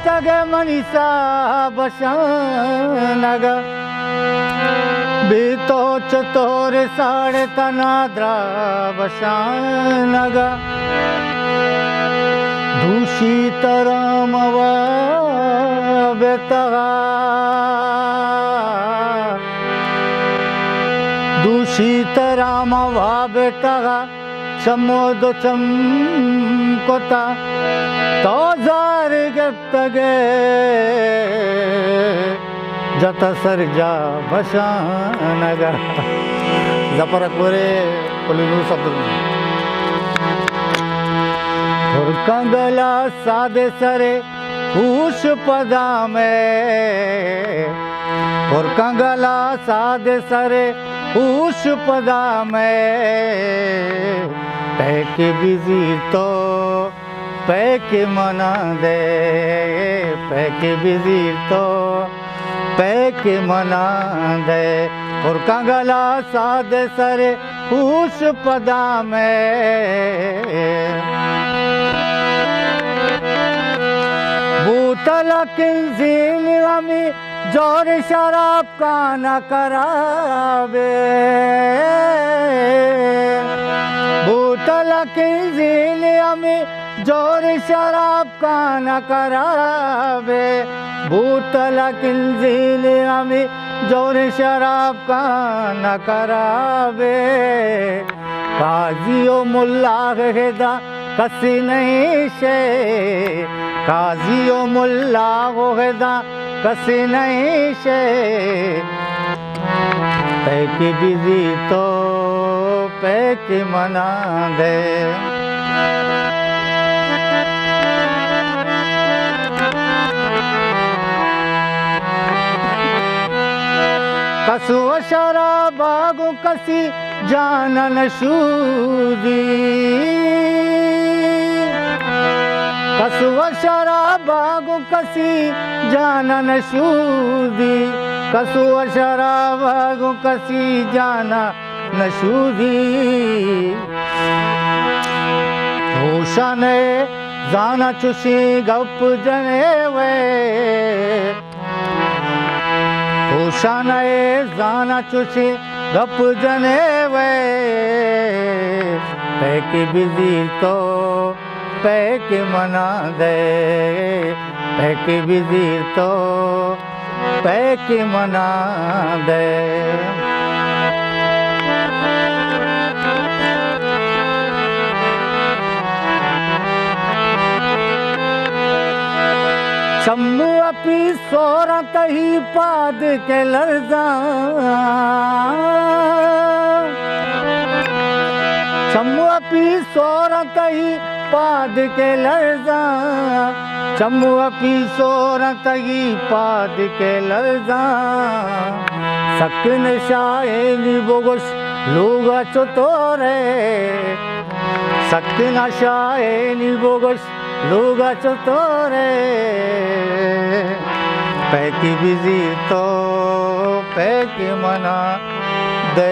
तगे मनीषा बशानग बीतो चतोर साड़े तनाद्रा बशानग दूषित रामव बेतगा दूषित रामव बेतगा चमोद चमकोता तो जार गे जत सरजा भशानग जपरकोरे पुलिनु शब्द कंगला सादे सरे उस पदा में और कंगला सादे सरे उस पदा में पैक बिजी तो पैक मना दे पैक बिजी तो पैक मना दे और कंगला सादे सरे उस पदा में बूतल किंजील हमें जोर शराब का न करावे बूतल किंजील हमें जोर शराब का न करावे बूतल किंजील हमें जोर शराब का न करावे काजियो मुल्ला हेदा कसी नहीं से काजियो मुल्ला होदा कसी नहीं से पैक बिजी तो पैक मना दे कसु शराबागु कसी जानन शूदी कसुआ शराबागु कसी जानन शूदी कसुआ शराबागु कसी जाना नशूदी भूषणे जाना चुशी गप जने वे भूषणे जाना चुशी गप जने वे पैक बिजी तो पैक मना दे पैक बिजी तो पैक मना दे चम्मू अपी सोरत ही पाद के लर्जा चम्मू अपी सोरत ही पाद के लर्जा चम्मू अपी सोरत ही पाद के लर्जा सकिन शायनी बोगुस लूगा चतोरे सकिन शायनी बोगुस लूगा चतोरे पैक बिजी तो पैक मना दे